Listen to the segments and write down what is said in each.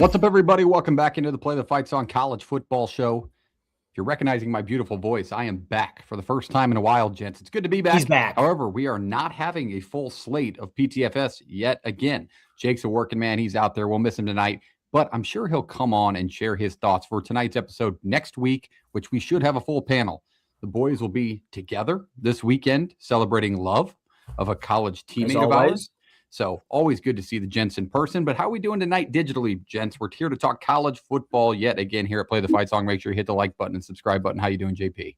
What's up, everybody? Welcome back into the Play the Fight Song College Football Show. If you're recognizing my beautiful voice, I am back for the first time in a while, gents. It's good to be back. He's back. However, we are not having a full slate of PTFS yet again. Jake's a working man. He's out there. We'll miss him tonight, but I'm sure he'll come on and share his thoughts for tonight's episode next week, which we should have a full panel. The boys will be together this weekend celebrating love of a college teammate of ours. So always good to see the gents in person. But how are we doing tonight digitally, gents? We're here to talk college football yet again here at Play the Fight Song. Make sure you hit the like button and subscribe button. How you doing, JP?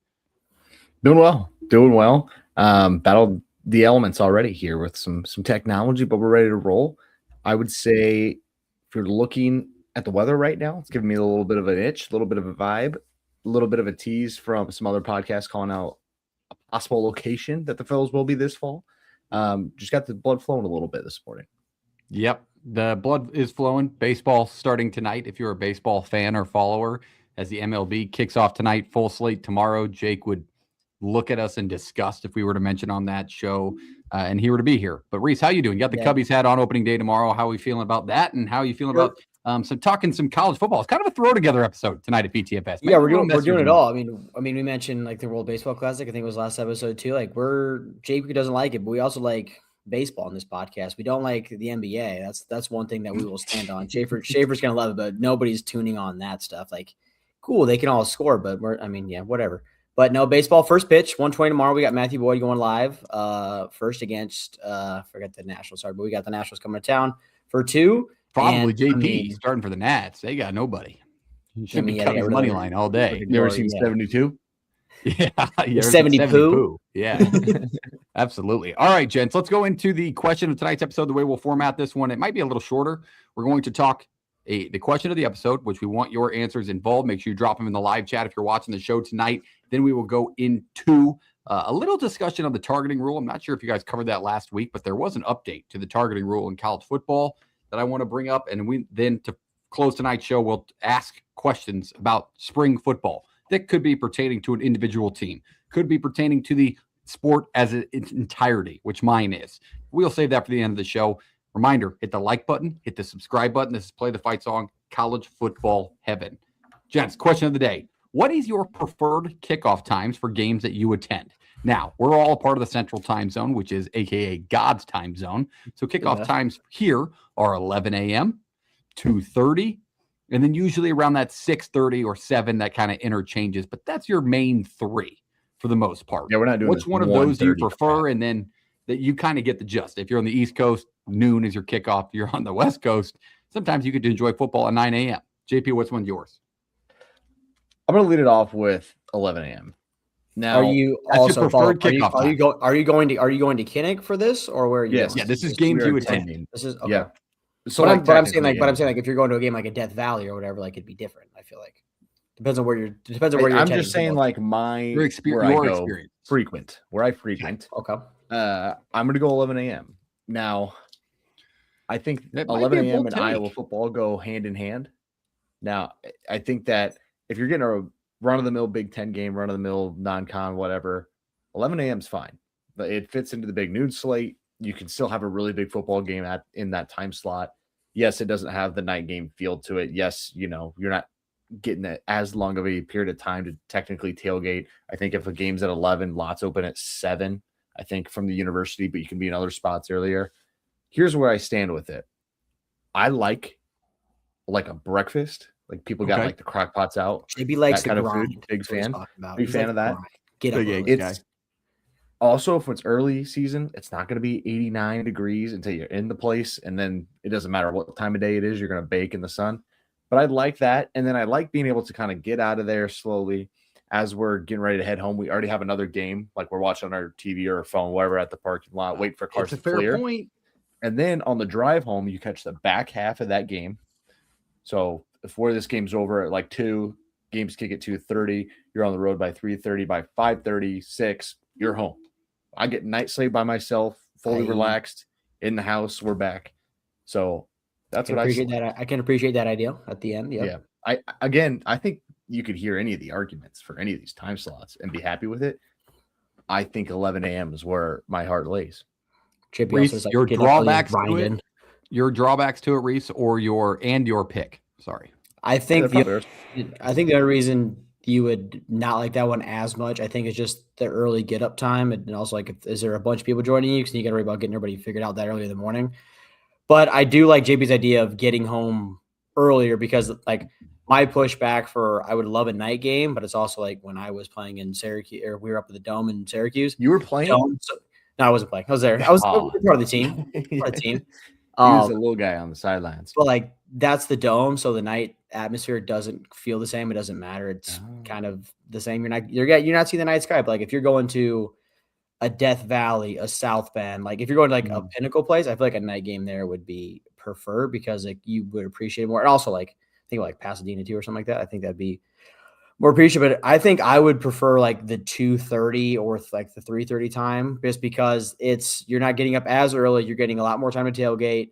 Doing well. Battled the elements already here with some technology, but we're ready to roll. I would say if you're looking at the weather right now, it's giving me a little bit of an itch, a little bit of a vibe, a little bit of a tease from some other podcasts calling out a possible location that the Phils will be this fall. Just got the blood flowing a little bit this morning. Yep, the blood is flowing. Baseball starting tonight. If you're a baseball fan or follower, as the MLB kicks off tonight, full slate tomorrow. Jake would look at us in disgust if we were to mention on that show, and he were to be here. But Reese, how you doing? You got the Cubbies hat on opening day tomorrow. How are we feeling about that? And how are you feeling about some college football? It's kind of a throw together episode tonight at PTFS. Yeah, we're doing it all. I mean, we mentioned like the World Baseball Classic. I think it was last episode too. Like Jake doesn't like it, but we also like baseball in this podcast. We don't like the NBA. That's one thing that we will stand on. Schaefer's gonna love it, but nobody's tuning on that stuff. Like, cool, they can all score, but whatever. But no, baseball first pitch, 1:20 tomorrow. We got Matthew Boyd going live. First against forget the Nationals, sorry, but we got the Nationals coming to town for 2. Probably JP starting for the Nats. They got nobody. You should be cutting money line all day. You ever seen 72? Yeah, 70 poo. Yeah, absolutely. All right, gents, let's go into the question of tonight's episode. The way we'll format this one, it might be a little shorter. We're going to talk the question of the episode, which we want your answers involved. Make sure you drop them in the live chat if you're watching the show tonight. Then we will go into a little discussion on the targeting rule. I'm not sure if you guys covered that last week, but there was an update to the targeting rule in college football that I want to bring up. And we then, to close tonight's show, we'll ask questions about spring football that could be pertaining to an individual team, could be pertaining to the sport as its entirety, which mine is. We'll save that for the end of the show. Reminder, hit the like button, hit the subscribe button. This is Play the Fight Song, College Football Heaven. Gents, question of the day. What is your preferred kickoff times for games that you attend? Now, we're all a part of the Central Time Zone, which is AKA God's time zone. So kickoff times here are 11 a.m., 2:30, and then usually around that 6:30 or 7, that kind of interchanges. But that's your main 3 for the most part. Yeah, we're not doing Which one of those do you prefer? And then that you kind of get the gist. If you're on the East Coast, noon is your kickoff. If you're on the West Coast, sometimes you get to enjoy football at 9 a.m. JP, what's one's yours? I'm going to lead it off with 11 a.m. Now, are you also are you going to Kinnick for this, or where are you? Yes, yeah, this is games you attend. This is okay. Yeah. So but I'm saying if you're going to a game like a Death Valley or whatever, like it'd be different. I feel like depends on where you're. I'm just saying, like your experience, frequent where I frequent. Okay. I'm going to go 11 a.m. Now, I think 11 a.m. and Iowa football go hand in hand. Now, I think that if you're getting a run-of-the-mill Big Ten game, run-of-the-mill non-con, whatever, 11 a.m. is fine. But it fits into the big noon slate. You can still have a really big football game in that time slot. Yes, it doesn't have the night game feel to it. Yes, you're not getting as long of a period of time to technically tailgate. I think if a game's at 11, lots open at 7, I think, from the university, but you can be in other spots earlier. Here's where I stand with it. I like a breakfast. Like people got like the crock pots out. JB likes that kind of food. Big fan. Big fan of that. It's also, if it's early season, it's not going to be 89 degrees until you're in the place. And then it doesn't matter what time of day it is, you're going to bake in the sun. But I like that. And then I like being able to kind of get out of there slowly as we're getting ready to head home. We already have another game, like we're watching on our TV or phone, wherever at the parking lot, wait for cars to clear. Fair point. And then on the drive home, you catch the back half of that game. So before this game's over at like 2, games kick at 2:30, you're on the road by 3:30, by 5:30, 6, you're home. I get night sleep by myself, fully relaxed in the house. We're back. So that's what I appreciate. I can appreciate that idea at the end. Yep. Yeah. I think you could hear any of the arguments for any of these time slots and be happy with it. I think 11 a.m. is where my heart lays. Reese, your drawbacks to it, Reese, or your pick? Sorry. I think Yeah, the other reason you would not like that one as much, I think, is just the early get up time, and also like, is there a bunch of people joining you? Because you got to worry about getting everybody figured out that early in the morning. But I do like JP's idea of getting home earlier because, like, my pushback for I would love a night game, but it's also like when I was playing in Syracuse, or we were up at the Dome in Syracuse. You were playing? No, I wasn't playing. I was there. I was part of the team. Part of the team. He was a little guy on the sidelines. But like that's the Dome, so the night atmosphere doesn't feel the same. It doesn't matter. It's kind of the same. You're not seeing the night sky, but like if you're going to a Death Valley, a South Bend, like if you're going to like a pinnacle place, I feel like a night game there would be preferred because like you would appreciate it more. And also like think like Pasadena too or something like that. I think that'd be more appreciative. But I think I would prefer like the 2:30 or like the 3:30 time, just because you're not getting up as early. You're getting a lot more time to tailgate.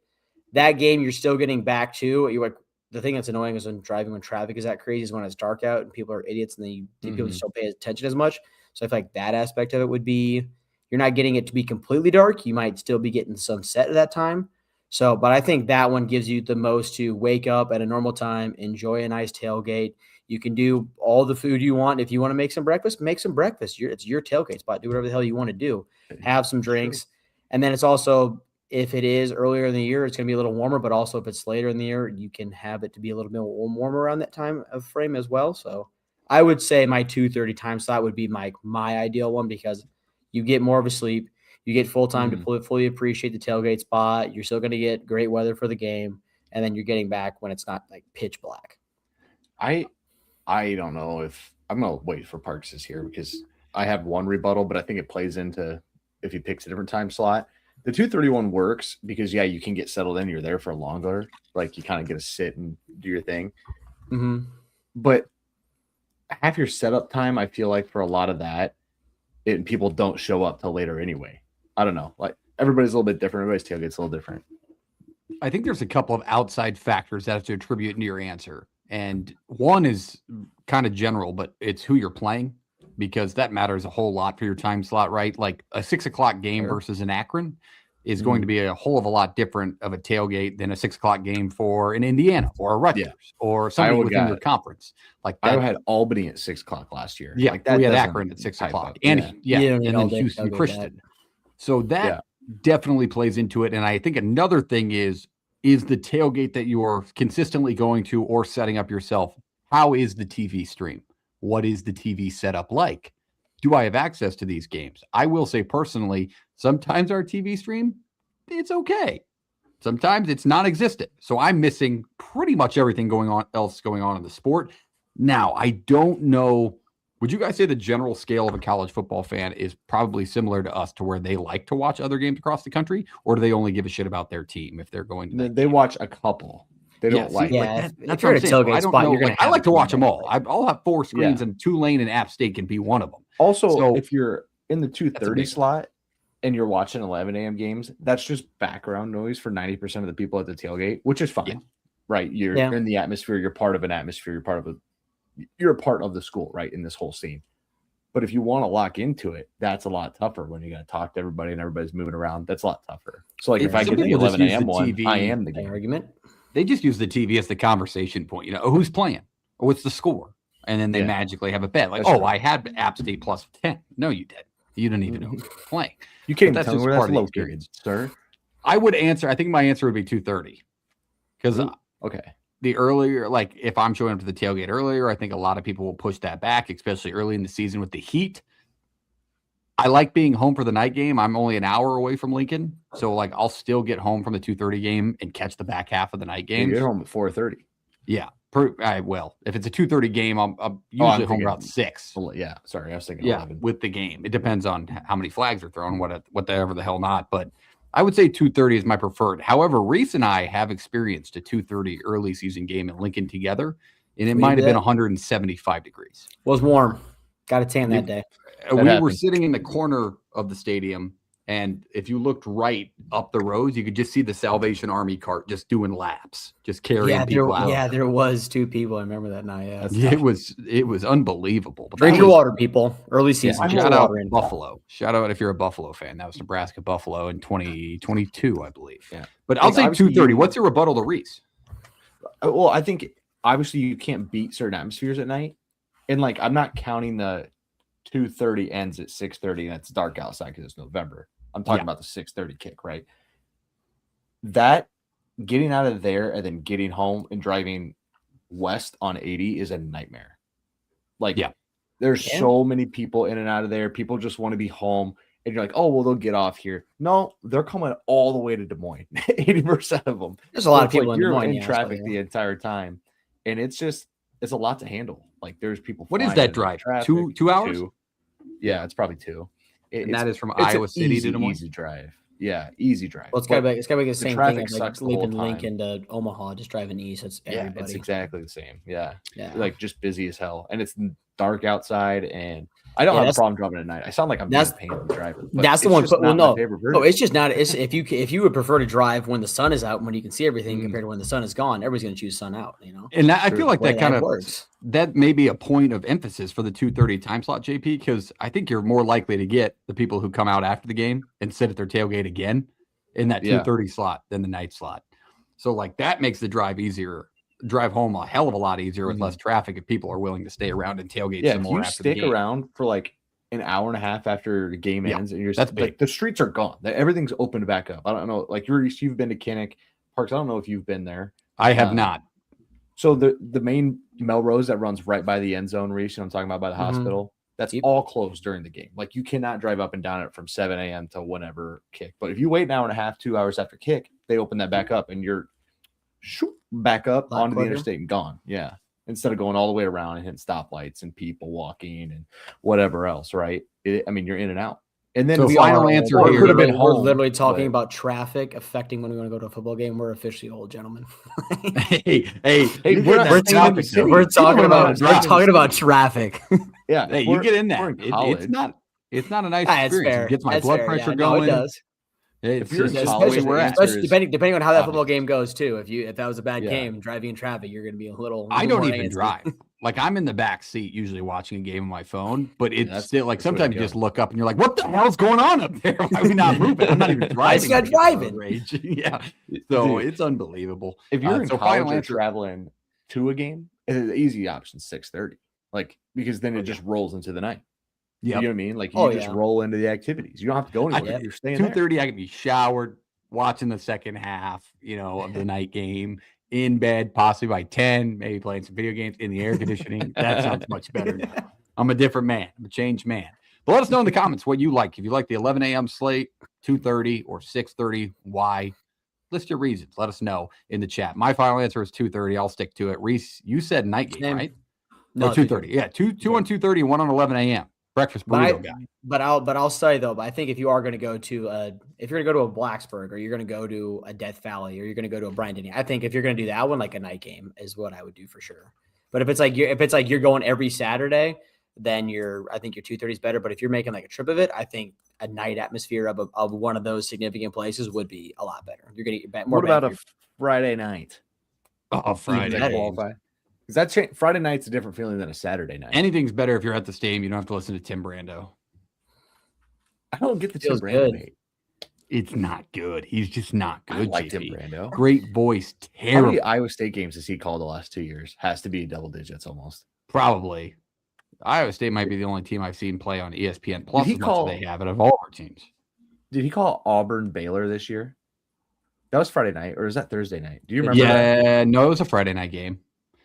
That game, you're still getting back to. You're like, the thing that's annoying is when traffic is that crazy is when it's dark out and people are idiots and people just don't pay attention as much. So I feel like that aspect of it would be, you're not getting it to be completely dark. You might still be getting sunset at that time. So, but I think that one gives you the most to wake up at a normal time, enjoy a nice tailgate. You can do all the food you want. If you want to make some breakfast, make some breakfast. It's your tailgate spot. Do whatever the hell you want to do. Have some drinks. And then it's also, if it is earlier in the year, it's going to be a little warmer, but also if it's later in the year, you can have it to be a little bit warmer around that time of frame as well. So I would say my 2:30 time slot would be my ideal one because you get more of a sleep. You get full time to fully appreciate the tailgate spot. You're still going to get great weather for the game. And then you're getting back when it's not like pitch black. I don't know if I'm going to wait for Parks is here because I have one rebuttal, but I think it plays into if he picks a different time slot. The 2:31 works because, yeah, you can get settled in. You're there for longer. Like, you kind of get to sit and do your thing. Mm-hmm. But half your setup time, I feel like, for a lot of that, people don't show up till later anyway. I don't know. Like, everybody's a little bit different. Everybody's tailgate's a little different. I think there's a couple of outside factors that have to attribute into your answer. And one is kind of general, but it's who you're playing, because that matters a whole lot for your time slot, right? Like a 6 o'clock game versus an Akron is going to be a whole of a lot different of a tailgate than a 6 o'clock game for an Indiana or a Rutgers or something within your conference. Like that. I had Albany at 6 o'clock last year. Yeah, like we had Akron at 6 o'clock, and then Houston Christian. So that definitely plays into it. And I think another thing is the tailgate that you are consistently going to or setting up yourself. How is the TV stream? What is the TV setup like? Do I have access to these games? I will say personally, sometimes our TV stream, it's okay. Sometimes it's non-existent. So I'm missing pretty much everything going on in the sport. Now, I don't know. Would you guys say the general scale of a college football fan is probably similar to us, to where they like to watch other games across the country, or do they only give a shit about their team if they're going to? They watch a couple. They don't like. That's what I'm saying. I don't know. I like to watch them all. I'll have 4 screens, and Tulane and App State can be one of them. Also, if you're in the 2:30 slot and you're watching 11 a.m. games, that's just background noise for 90% of the people at the tailgate, which is fine, right? You're in the atmosphere. You're part of an atmosphere. You're a part of the school, right, in this whole scene. But if you want to lock into it, that's a lot tougher when you got to talk to everybody and everybody's moving around. That's a lot tougher. So, like, if I get the 11 a.m. one, I am the game. Argument. They just use the TV as the conversation point. You know, who's playing? Or what's the score? And then they magically have a bet. Like, I had App State plus 10. No, you didn't. You didn't even know who was playing. You can't even tell me where that's located, sir. I would answer. I think my answer would be 2:30. Because the earlier, like if I'm showing up to the tailgate earlier, I think a lot of people will push that back, especially early in the season with the heat. I like being home for the night game. I'm only an hour away from Lincoln. So like I'll still get home from the 2:30 game and catch the back half of the night game. You get home at 4:30. Yeah. If it's a 2:30 game, I'm usually home around 6. Yeah. Sorry. I was thinking 11. With the game. It depends on how many flags are thrown, whatever the hell not. But I would say 2:30 is my preferred. However, Reese and I have experienced a 2:30 early season game in Lincoln together, and it might have been 175 degrees. It was warm. Got a tan that day. We were sitting in the corner of the stadium, and if you looked right up the rows, you could just see the Salvation Army cart just doing laps, just carrying people out. Yeah, there was 2 people. I remember that night. It was unbelievable. But drink your water, people. Early season. Shout out Buffalo. Shout out if you're a Buffalo fan. That was Nebraska Buffalo in 2022, I believe. Yeah. But I'll say 2:30. What's your rebuttal to Reese? Well, I think obviously you can't beat certain atmospheres at night, and like I'm not counting the 2:30 ends at 6:30 and it's dark outside because it's November. I'm talking about the 6:30 kick, right? That getting out of there and then getting home and driving west on 80 is a nightmare. Like, there's so many people in and out of there. People just want to be home. And you're like, oh, well, they'll get off here. No, they're coming all the way to Des Moines. 80% of them. There's a lot of people in Des Moines. You're in traffic the entire time. And it's a lot to handle. Like, there's people. What is that drive? Traffic, 2 hours? 2. Yeah, it's probably 2. And that is from Iowa City to Des Moines? Easy drive. Yeah, easy drive. Well, it's gotta be the same thing. Traffic Like sucks leaving Lincoln to Omaha, just driving east. It's everybody. Yeah, it's exactly the same. Yeah. Like just busy as hell. And it's dark outside, and I don't have a problem driving at night. I sound like I'm being a pain in the driver. That's the one. No, it's just not. It's if you would prefer to drive when the sun is out, when you can see everything, compared to when the sun is gone, everybody's going to choose sun out. You know, and I feel like that kind of works. That may be a point of emphasis for the 2:30 time slot, JP, because I think you're more likely to get the people who come out after the game and sit at their tailgate again in that 2:30 slot than the night slot. So like that makes the drive home a hell of a lot easier with less traffic if people are willing to stay around and tailgate some more. If you stick around for like an hour and a half after the game ends, and you're just like the streets are gone. Everything's opened back up. I don't know. Like you've been to Kinnick Parks. I don't know if you've been there. I have not. So the main Melrose that runs right by the end zone, Reese, I'm talking about by the hospital, that's all closed during the game. Like you cannot drive up and down it from 7 a.m. to whenever kick. But if you wait an hour and a half, 2 hours after kick, they open that back up and you're back up onto the interstate and gone. Yeah. Instead of going all the way around and hitting stoplights and people walking and whatever else, right? You're in and out. And then the final answer here could have been we're literally talking about traffic affecting when we want to go to a football game. We're officially old gentlemen. hey, we're talking about traffic. Yeah, hey, you get in that. It's not a nice experience. It gets my blood pressure going. It does. Especially depending on how that football game goes too. If that was a bad game, driving in traffic, you're going to be a little. I don't even drive. Like I'm in the back seat usually watching a game on my phone, but it's still like sometimes you just look up and you're like, "What the hell's going on up there? Why are we not moving? I'm not even driving." I just got driving. Yeah, so it's unbelievable. If you're in college or traveling to a game, the easy option is 6:30, like because then it just rolls into the night. You know what I mean? Like you just roll into the activities. You don't have to go anywhere. You're staying 2:30. I can be showered, watching the second half, of the night game, in bed, possibly by 10, maybe playing some video games in the air conditioning. That sounds much better now. I'm a different man. I'm a changed man. But let us know in the comments what you like. If you like the 11 a.m. slate, 2:30 or 6:30, why? List your reasons. Let us know in the chat. My final answer is 2:30. I'll stick to it. Reese, you said night game, right? No, 2:30. Yeah, two on 2:30, one on 11 a.m. Breakfast burrito guy. But I'll say though, but I think if you are going to go to a Blacksburg or you're going to go to a Death Valley or you're going to go to a Bryant Denny, I think if you're going to do that one, like a night game is what I would do for sure. But if it's like you're going every Saturday, then I think your 2:30 is better. But if you're making like a trip of it, I think a night atmosphere of one of those significant places would be a lot better. You're going to get more. What about a Friday night? Oh, Friday night. Because Friday night's a different feeling than a Saturday night. Anything's better if you're at the stadium. You don't have to listen to Tim Brando. I don't get the Tim Brando hate. It's not good. He's just not good. I like Tim Brando. Great voice. Terrible. How many Iowa State games has he called the last 2 years? Has to be double digits almost. Probably. Iowa State might be the only team I've seen play on ESPN Plus as much as they have out of all our teams. Did he call Auburn Baylor this year? That was Friday night, or is that Thursday night? Do you remember? Yeah, no, it was a Friday night game.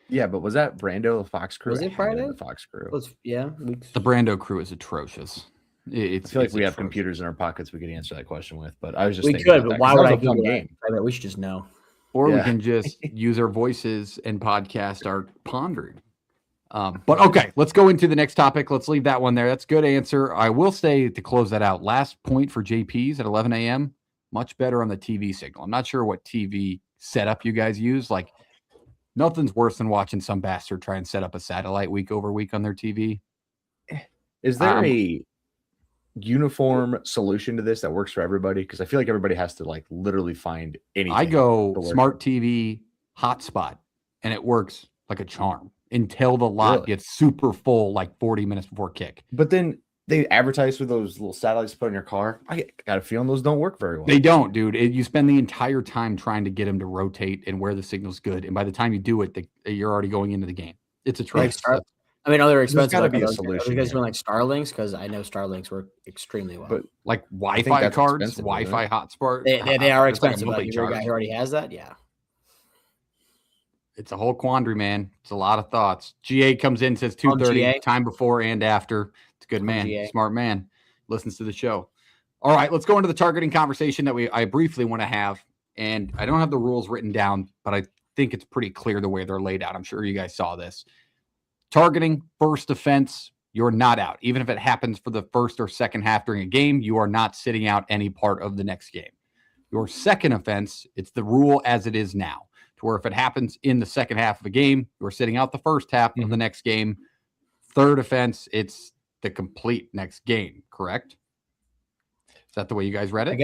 Yeah, but was that Brando, the Fox crew? Was it Friday? The Fox crew. The Brando crew is atrocious. I feel like we have computers in our pockets we could answer that question with, but I was just thinking could, but why would I do that? We should just know. Or we can just use our voices and podcast our pondering. But okay, let's go into the next topic. Let's leave that one there. That's a good answer. I will say to close that out, last point for JP's at 11 a.m., much better on the TV signal. I'm not sure what TV setup you guys use. Like, nothing's worse than watching some bastard try and set up a satellite week over week on their TV. Is there a uniform solution to this that works for everybody? Because I feel like everybody has to like literally find anything. I go smart TV hotspot, and it works like a charm until the lot gets super full, like 40 minutes before kick. But then they advertise with those little satellites to put in your car. I got a feeling those don't work very well. They don't, dude. You spend the entire time trying to get them to rotate and where the signal's good, and by the time you do it, you're already going into the game. It's atrocious. I mean, other expensive. There's got to like, be a solution. Are you guys doing like Starlinks? Because I know Starlinks work extremely well. But like Wi-Fi cards, expensive, Wi-Fi hotspot. They are expensive. Like but you're a guy who already has that, yeah. It's a whole quandary, man. It's a lot of thoughts. GA comes in, says 2:30, time before and after. It's a good man, smart man. Listens to the show. All right, let's go into the targeting conversation that I briefly want to have. And I don't have the rules written down, but I think it's pretty clear the way they're laid out. I'm sure you guys saw this. Targeting, first offense, you're not out. Even if it happens for the first or second half during a game, you are not sitting out any part of the next game. Your second offense, it's the rule as it is now, to where if it happens in the second half of a game, you're sitting out the first half of the next game. Third offense, it's the complete next game, correct? Is that the way you guys read it? I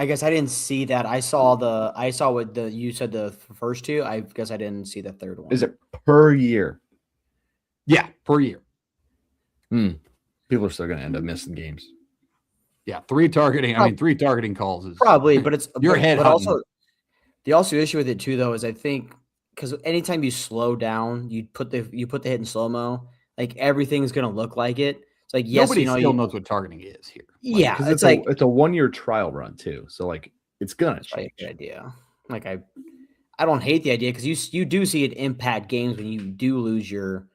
guess I didn't see that. I saw what you said the first two. I guess I didn't see the third one. Is it per year? Yeah, per year. People are still going to end up missing games. Yeah, three targeting calls is probably, but it's your head. But also, the issue with it too, though, is I think because anytime you slow down, you put the hit in slow mo, like everything's going to look like it. It's like yes, nobody still knows what targeting is here. Yeah, it's like it's a 1-year trial run too, so like it's gonna change. Good idea. Like I don't hate the idea because you do see it impact games when you do lose your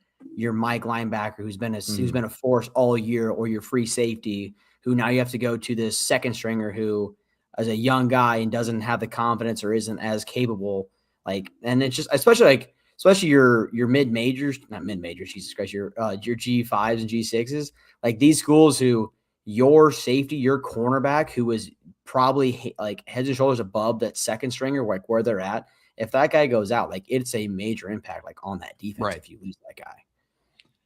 Mike linebacker who's been a force all year, or your free safety who now you have to go to this second stringer who is a young guy and doesn't have the confidence or isn't as capable. Like, and it's just especially your mid majors, not mid majors, Jesus Christ, your G5s and G6s, like these schools who your safety, your cornerback, who is probably like heads and shoulders above that second stringer, like where they're at. If that guy goes out, like it's a major impact, like on that defense. Right. If you lose that guy,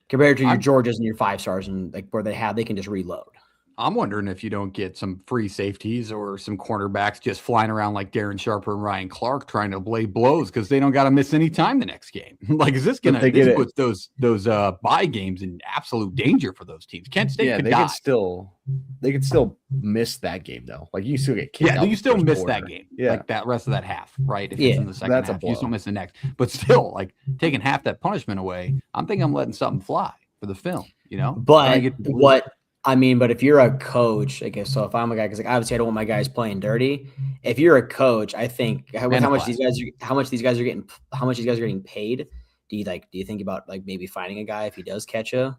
compared to your Georgias and your 5-stars, and like where they can just reload. I'm wondering if you don't get some free safeties or some cornerbacks just flying around like Darren Sharper and Ryan Clark trying to blade blows because they don't got to miss any time the next game. Like, is this gonna put those bye games in absolute danger for those teams? Kent State could die. They could still miss that game though. Like you still get kicked out. You still miss that game. Yeah, like that rest of that half, right? If it's in the second half, you still miss the next. But still, like taking half that punishment away, I'm thinking I'm letting something fly for the film. You know, but but if you're a coach, I guess so. If I'm a guy, because like obviously I don't want my guys playing dirty. If you're a coach, I think how much these guys are getting paid. Do you think about like maybe finding a guy if he does catch a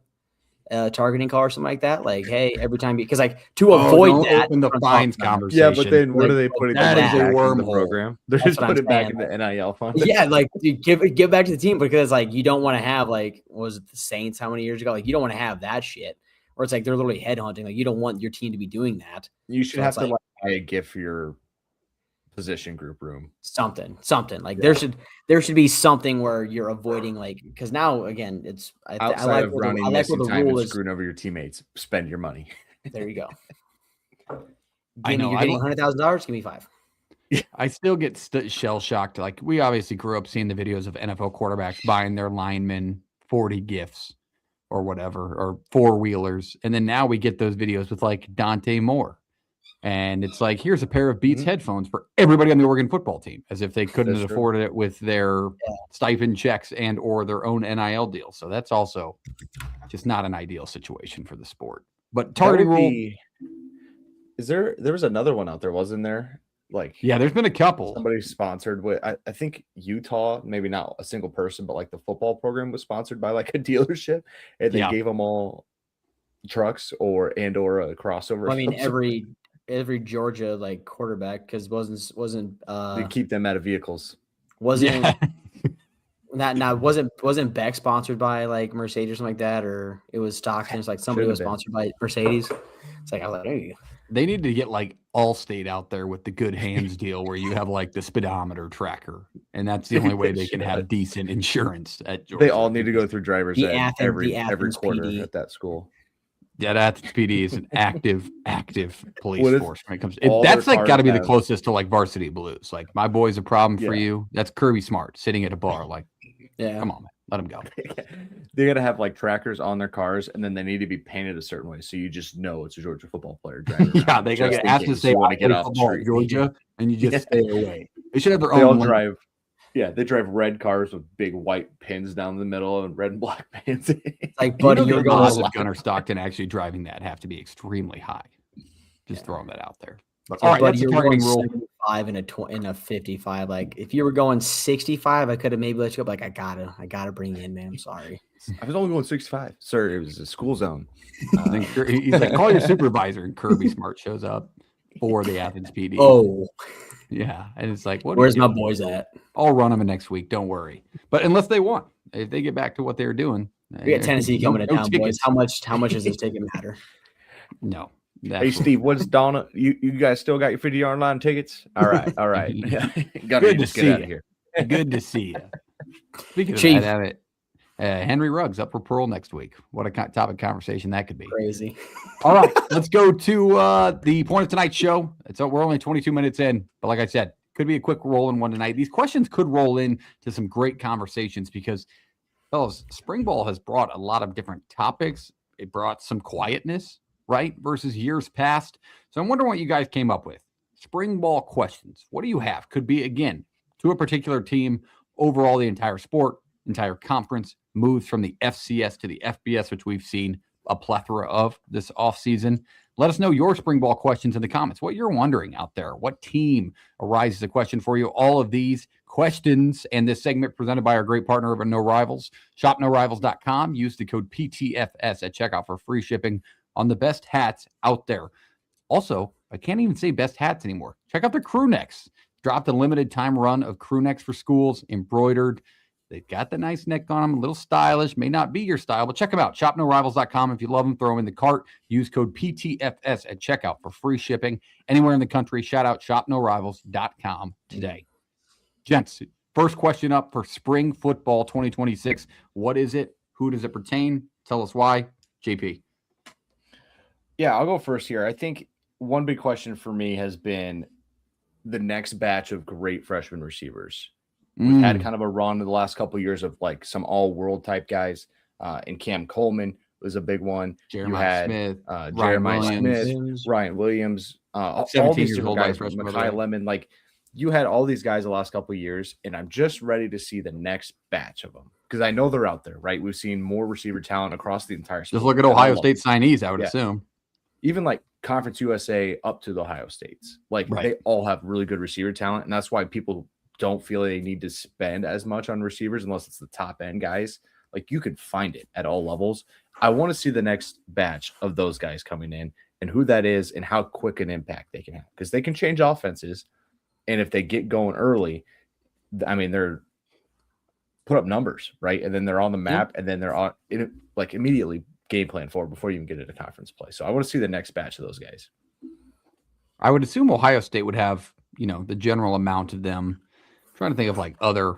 targeting call or something like that? Like, hey, every time because like to avoid that in the fines conversation. Yeah, but then what are they putting that back is a in the wormhole program? They're just putting it back in the NIL fund. Yeah, like give back to the team because like you don't want to have like was it the Saints how many years ago? Like you don't want to have that shit. Or it's like they're literally headhunting. Like you don't want your team to be doing that. You should have to like buy a gift for your position group room. Something. Like there should be something where you're avoiding like because now again it's outside of running missing time and screwing over your teammates. Spend your money. There you go. I know. You're getting $100,000. Give me $5. I still get shell shocked. Like we obviously grew up seeing the videos of NFL quarterbacks buying their linemen 40 gifts. Or whatever, or 4-wheelers. And then now we get those videos with like Dante Moore. And it's like, here's a pair of Beats headphones for everybody on the Oregon football team, as if they couldn't have afforded it with their stipend checks and or their own NIL deal. So that's also just not an ideal situation for the sport. But targeting rule. There was another one out there, wasn't there? Like, yeah, there's been a couple. Somebody sponsored with, I think Utah, maybe not a single person, but like the football program was sponsored by like a dealership, and they gave them all trucks or a crossover. I mean, every Georgia like quarterback because wasn't they keep them out of vehicles. Wasn't wasn't Beck sponsored by like Mercedes or something like that, or it was Stockton? It's like somebody was sponsored by Mercedes. It's like I was like, hey. They need to get like Allstate out there with the good hands deal where you have like the speedometer tracker. And that's the only way they can have decent insurance at Georgia. They all need to go through driver's ed every quarter PD. at that school. Yeah, Athens PD is an active police force when it comes to that's like got to be the closest to like varsity blues. Like my boy's a problem for you. That's Kirby Smart sitting at a bar. Like, come on, man. Let them go. They got to have like trackers on their cars, and then they need to be painted a certain way, so you just know it's a Georgia football player driving. Yeah, they got to ask to say, want to get off football, the street. Georgia, and you just stay away. They should have their They own. all drive. Yeah, they drive red cars with big white pins down the middle and red and black pins. Like, buddy, you know, you're the going odds of Gunnar Stockton actually driving that have to be extremely high. Just throwing that out there. But all right, buddy, that's the you're targeting going rule. 75 in a 55. Like, if you were going 65, I could have maybe let you go. Like, I gotta bring you in, man. I'm sorry. I was only going 65, sir. It was a school zone. He's like, call your supervisor, and Kirby Smart shows up for the Athens PD. Oh, yeah, and it's like, where's my boys at? I'll run them next week. Don't worry. But unless they want, if they get back to what they're doing, We got Tennessee coming to town, boys. tickets. How much does this ticket matter? No. Hey, Steve, what's Donna? You guys still got your 50-yard line tickets? All right. Good to see out of here. Good to see you. Speaking of Chief. that, Henry Ruggs up for parole next week. What a topic conversation that could be. Crazy. All right, let's go to the point of tonight's show. We're only 22 minutes in, but like I said, could be a quick rolling one tonight. These questions could roll in to some great conversations because, fellas, spring ball has brought a lot of different topics. It brought some quietness, right, versus years past. So I'm wondering what you guys came up with. Spring ball questions. What do you have? Could be, again, to a particular team, overall the entire sport, entire conference, moves from the FCS to the FBS, which we've seen a plethora of this offseason. Let us know your spring ball questions in the comments, what you're wondering out there. What team arises a question for you? All of these questions and this segment presented by our great partner of No Rivals, shopnorivals.com. Use the code PTFS at checkout for free shipping on the best hats out there. Also, I can't even say best hats anymore. Check out the crew necks. Dropped a limited time run of crew necks for schools, embroidered. They've got the nice neck on them, a little stylish, may not be your style, but check them out. ShopNoRivals.com. If you love them, throw them in the cart. Use code PTFS at checkout for free shipping anywhere in the country. Shout out ShopNoRivals.com today. Gents, first question up for spring football 2026. What is it? Who does it pertain? Tell us why. JP. Yeah, I'll go first here. I think one big question for me has been the next batch of great freshman receivers. We've had kind of a run in the last couple of years of like some all-world type guys. And Cam Coleman was a big one. Jeremiah Smith, Ryan Williams, all these different guys, Mekhi Lemon. Like, you had all these guys the last couple of years, and I'm just ready to see the next batch of them because I know they're out there, right? We've seen more receiver talent across the entire sport. Just look at Ohio State signees, I would assume. Even like Conference USA up to the Ohio States. Like, they all have really good receiver talent, and that's why people don't feel they need to spend as much on receivers unless it's the top end guys. Like, you could find it at all levels. I want to see the next batch of those guys coming in and who that is and how quick an impact they can have because they can change offenses. And if they get going early, I mean, they're put up numbers, right? And then they're on the map and then they're on like immediately game plan forward before you even get into conference play. So I want to see the next batch of those guys. I would assume Ohio State would have, the general amount of them. Trying to think of like other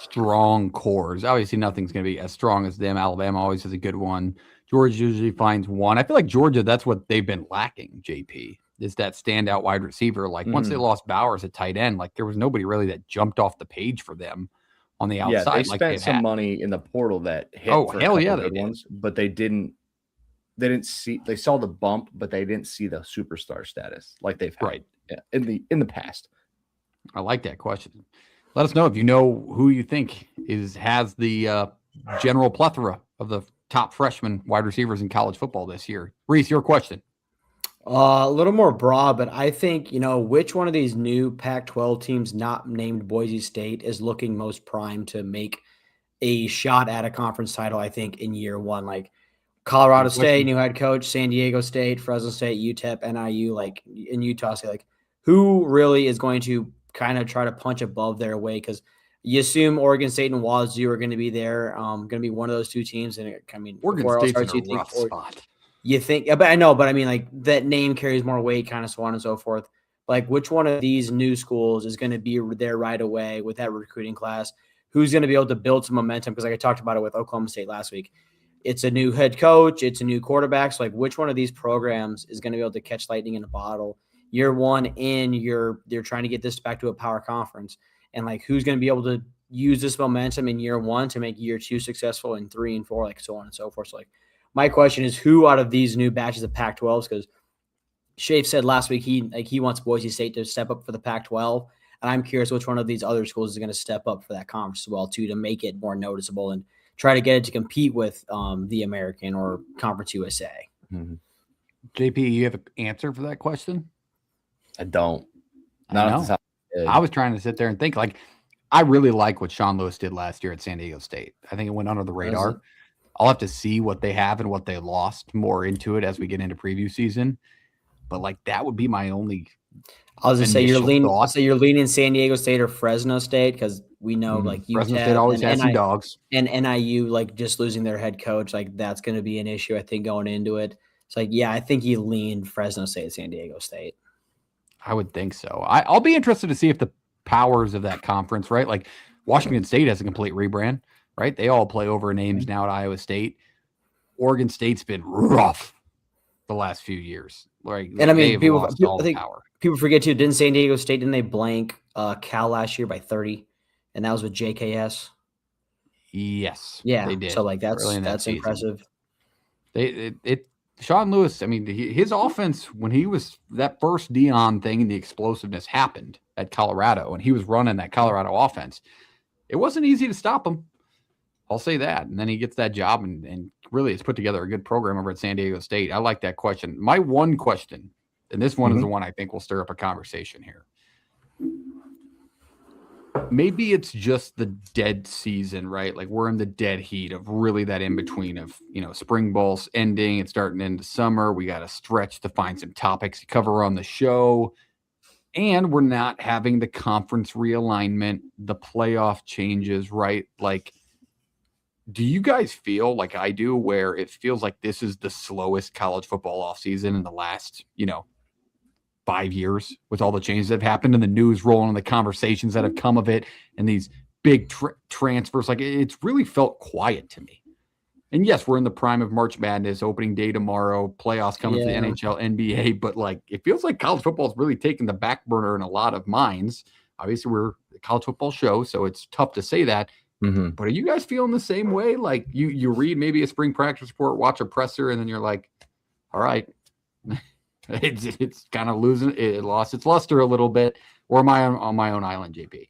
strong cores. Obviously, nothing's going to be as strong as them. Alabama always has a good one. Georgia usually finds one. I feel like Georgia, that's what they've been lacking, JP, is that standout wide receiver. Like once they lost Bowers at tight end, like there was nobody really that jumped off the page for them on the outside. Yeah, they spent some money in the portal that hit for hell yeah, good ones, but they didn't see, they saw the bump, but they didn't see the superstar status like they've had in the past. I like that question. Let us know if you know who you think has the general plethora of the top freshman wide receivers in college football this year. Reese, your question. A little more broad, but I think, which one of these new Pac-12 teams not named Boise State is looking most primed to make a shot at a conference title, I think, in year one. Like Colorado State, new head coach, San Diego State, Fresno State, UTEP, NIU, like in Utah State, like who really is going to kind of try to punch above their weight? Because you assume Oregon State and Wazoo are going to be there, going to be one of those two teams. And Oregon State's in a rough spot. You think, but I know, but I mean, like that name carries more weight, kind of so on and so forth. Like, which one of these new schools is going to be there right away with that recruiting class? Who's going to be able to build some momentum? Because like I talked about it with Oklahoma State last week. It's a new head coach. It's a new quarterback. So like, which one of these programs is going to be able to catch lightning in a bottle? Year one in, you're trying to get this back to a power conference, and like who's going to be able to use this momentum in year 1 to make year 2 successful and 3 and 4, like so on and so forth. So like my question is, who out of these new batches of Pac-12s, because Shafe said last week he wants Boise State to step up for the Pac-12, and I'm curious which one of these other schools is going to step up for that conference as well too, to make it more noticeable and try to get it to compete with the American or Conference USA. Mm-hmm. JP, you have an answer for that question? I don't. I was trying to sit there and think, like, I really like what Sean Lewis did last year at San Diego State. I think it went under the radar. I'll have to see what they have and what they lost more into it as we get into preview season. But like that would be my only. I'll just say you're leaning San Diego State or Fresno State, because we know like Fresno State always has some dogs, and NIU like just losing their head coach, like that's going to be an issue I think going into it. It's like, yeah, I think you leaned Fresno State, San Diego State. I would think so. I'll be interested to see if the powers of that conference, right? Like Washington State has a complete rebrand, right? They all play over names now at Iowa State. Oregon State's been rough the last few years. Like, and I mean, people forget too. Didn't San Diego State, didn't they blank Cal last year by 30? And that was with JKS. Yes. Yeah. They did. So like that's impressive. Sean Lewis, I mean, his offense, when he was that first Dion thing and the explosiveness happened at Colorado, and he was running that Colorado offense, it wasn't easy to stop him. I'll say that. And then he gets that job and really has put together a good program over at San Diego State. I like that question. My one question, and this one is the one I think will stir up a conversation here. Maybe it's just the dead season, right? Like we're in the dead heat of really that in between of, spring ball's ending and starting into summer. We got to stretch to find some topics to cover on the show. And we're not having the conference realignment, the playoff changes, right? Like, do you guys feel like I do, where it feels like this is the slowest college football offseason in the last, 5 years, with all the changes that have happened and the news rolling and the conversations that have come of it and these big transfers? Like it's really felt quiet to me. And yes, we're in the prime of March Madness, opening day tomorrow, playoffs coming to the NHL, NBA, but like it feels like college football is really taking the back burner in a lot of minds. Obviously, we're a college football show, so it's tough to say that. Mm-hmm. But are you guys feeling the same way? Like you read maybe a spring practice report, watch a presser, and then you're like, all right, it's kind of it lost its luster a little bit. Or am I on my own island, JP?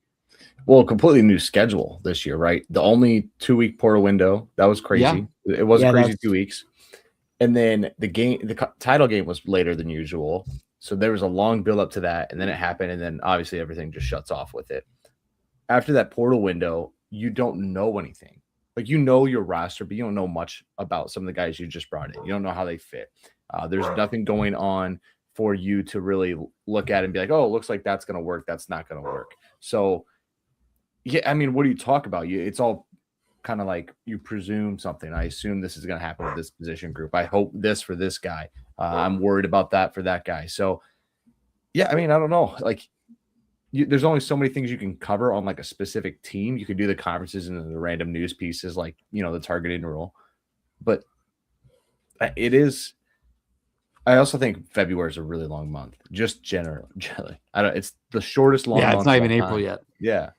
Well, completely new schedule this year, right? The only 2-week portal window, that was crazy. Yeah. It was crazy 2 weeks. And then the title game was later than usual. So there was a long build up to that. And then it happened. And then obviously everything just shuts off with it. After that portal window, you don't know anything. Like, your roster, but you don't know much about some of the guys you just brought in. You don't know how they fit. There's nothing going on for you to really look at and be like, oh, it looks like that's going to work. That's not going to work. So, yeah, I mean, what do you talk about? It's all kind of like you presume something. I assume this is going to happen with this position group. I hope this for this guy. I'm worried about that for that guy. So, yeah, I mean, I don't know. Like, there's only so many things you can cover on like a specific team. You could do the conferences and the random news pieces, like, the targeting rule. But it is. I also think February is a really long month, just generally. It's the shortest long month. Yeah, it's not even April yet. Yeah.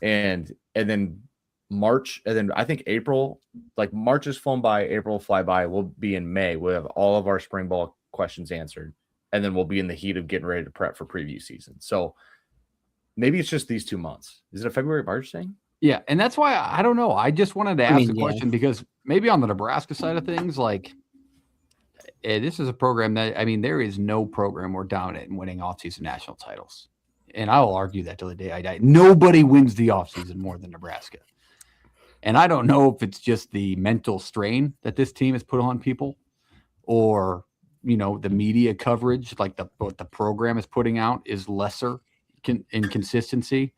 And then March, and then I think April, like March is flown by, April fly by. We'll be in May. We'll have all of our spring ball questions answered. And then we'll be in the heat of getting ready to prep for preview season. So maybe it's just these 2 months. Is it a February, March thing? Yeah. And that's why I don't know. I just wanted to ask the question because maybe on the Nebraska side of things, like, this is a program that, there is no program more dominant in winning offseason national titles. And I will argue that till the day I die. Nobody wins the offseason more than Nebraska. And I don't know if it's just the mental strain that this team has put on people or, the media coverage, like what the program is putting out is lesser in consistency.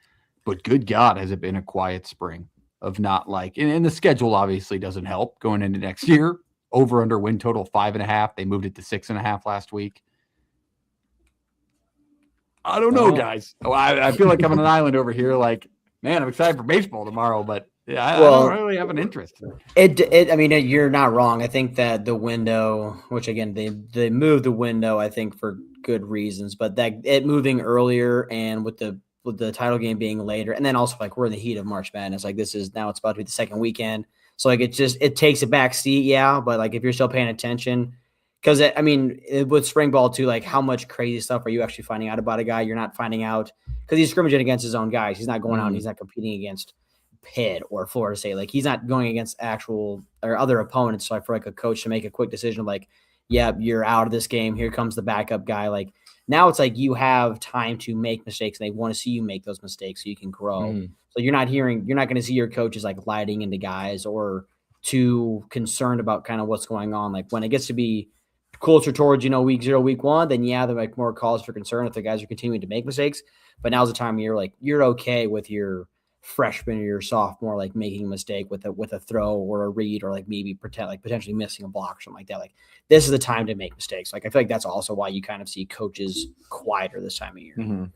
But good God, has it been a quiet spring of not like, and the schedule obviously doesn't help going into next year. Over under win total 5.5. They moved it to 6.5 last week. I don't know, guys. I feel like I'm on an island over here. Like, man, I'm excited for baseball tomorrow, but yeah, I don't really have an interest. You're not wrong. I think that the window, which again they moved the window, I think for good reasons, but that it moving earlier and with the with the title game being later, and then also like we're in the heat of March Madness. Like this is now it's about to be the second weekend, so like it takes a back seat, yeah. But like if you're still paying attention, because with spring ball too, like how much crazy stuff are you actually finding out about a guy? You're not finding out because he's scrimmaging against his own guys. He's not going out and he's not competing against Pitt or Florida State. Like he's not going against actual or other opponents. So I feel like a coach to make a quick decision, like, yeah, you're out of this game. Here comes the backup guy. Like now it's like you have time to make mistakes and they want to see you make those mistakes so you can grow. So you're not going to see your coaches like lighting into guys or too concerned about kind of what's going on. Like when it gets to be closer towards, week 0, week 1, then yeah, they're like more cause for concern if the guys are continuing to make mistakes. But now's the time you're like, you're okay with your freshman or your sophomore, like making a mistake with a throw or a read, or like maybe potentially missing a block or something like that. Like this is the time to make mistakes. Like I feel like that's also why you kind of see coaches quieter this time of year.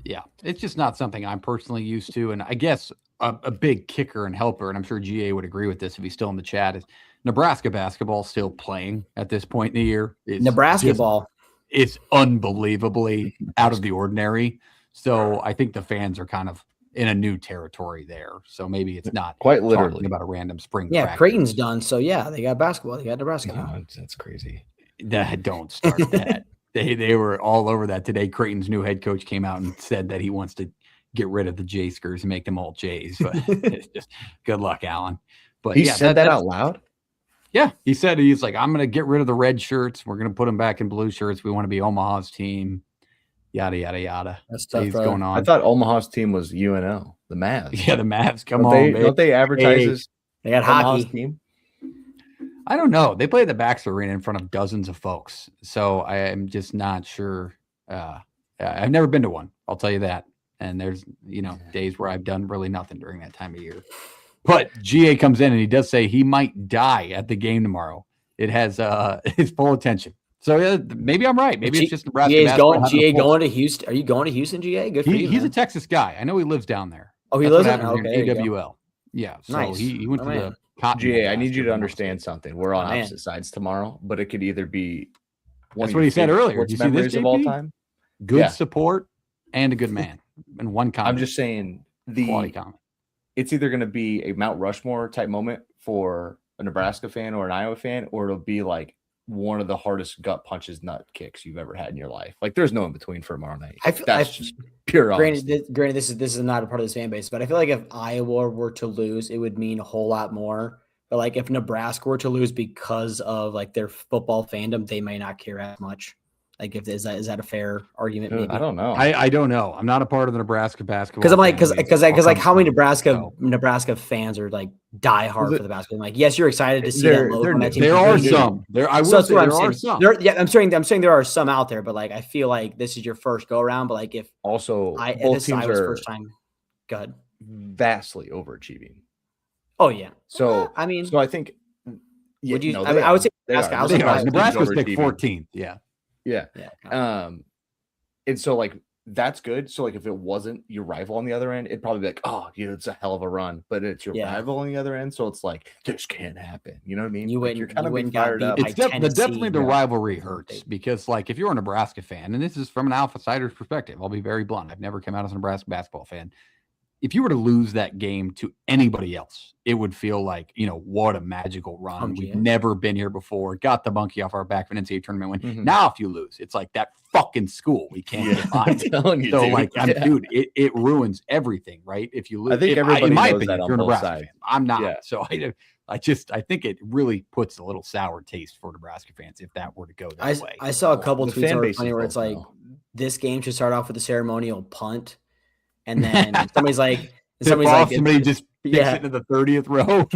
Yeah, it's just not something I'm personally used to. And I guess a big kicker and helper, and I'm sure GA would agree with this if he's still in the chat, is Nebraska basketball still playing at this point in the year. Nebraska ball. It's unbelievably out of the ordinary. So I think the fans are kind of in a new territory there. So maybe it's not quite literally about a random spring. Yeah, practice. Creighton's done. So yeah, they got basketball. They got Nebraska. No, that's crazy. Don't start that. They were all over that today. Creighton's new head coach came out and said that he wants to get rid of the J-skers and make them all J's. But it's just good luck, Alan. But he said that out loud. Yeah, he's like, I'm going to get rid of the red shirts. We're going to put them back in blue shirts. We want to be Omaha's team. Yada yada yada. That's tough. Going on. I thought Omaha's team was UNL, the Mavs. Yeah, the Mavs. Come on, don't they advertise they got Omaha's hockey team? I don't know. They play at the Baxter Arena in front of dozens of folks, so I am just not sure. I've never been to one. I'll tell you that. And there's days where I've done really nothing during that time of year. But GA comes in and he does say he might die at the game tomorrow. It has his full attention. So maybe I'm right. Maybe it's just Nebraska. GA going to Houston. Are you going to Houston, GA? Good for you. He's a Texas guy. I know he lives down there. Oh, he lives in AWL. Yeah. So nice. he went to the Cotton GA, I need you to understand something. We're on opposite sides tomorrow, but it could either be that's what he said earlier. Did you see this, of all time? Good support and a good man. And one comment. I'm just saying quality comment. It's either going to be a Mount Rushmore type moment for a Nebraska fan or an Iowa fan, or it'll be like one of the hardest gut punches, nut kicks you've ever had in your life. Like there's no in between for tomorrow night. That's just pure honesty. Granted, this is not a part of this fan base, but I feel like if Iowa were to lose, it would mean a whole lot more. But like if Nebraska were to lose because of like their football fandom, they may not care as much. Like is that a fair argument? Maybe? I don't know. I don't know. I'm not a part of the Nebraska basketball. Because I'm like because like how many Nebraska fans are like die hard for the basketball? I'm like, yes, you're excited to see that logo on that team. There are some. There are some. I'm saying there are some out there, but like I feel like this is your first go around. But like if also both teams are first time, go ahead. Vastly overachieving. Oh yeah. So I mean, so I think. Would you? I would say Nebraska. Nebraska's picked 14th. Yeah. Yeah. And so like that's good. So like if it wasn't your rival on the other end, it'd probably be like, oh, it's a hell of a run. But it's your rival on the other end, so it's like this can't happen. You know what I mean? You're kind of fired up. It's definitely the rivalry hurts because like if you're a Nebraska fan, and this is from an Alpha Siders perspective, I'll be very blunt. I've never come out as a Nebraska basketball fan. If you were to lose that game to anybody else, it would feel like, what a magical run. We've never been here before. Got the monkey off our back for an NCAA tournament win. Mm-hmm. Now, if you lose, it's like that fucking school we can't get by. Dude, it ruins everything, right? If you lose, I think everybody knows that on both sides. I'm not. Yeah. So I think it really puts a little sour taste for Nebraska fans if that were to go that way. I saw a couple tweets where it's like, this game should start off with a ceremonial punt. And then somebody just picks it into the 30th row.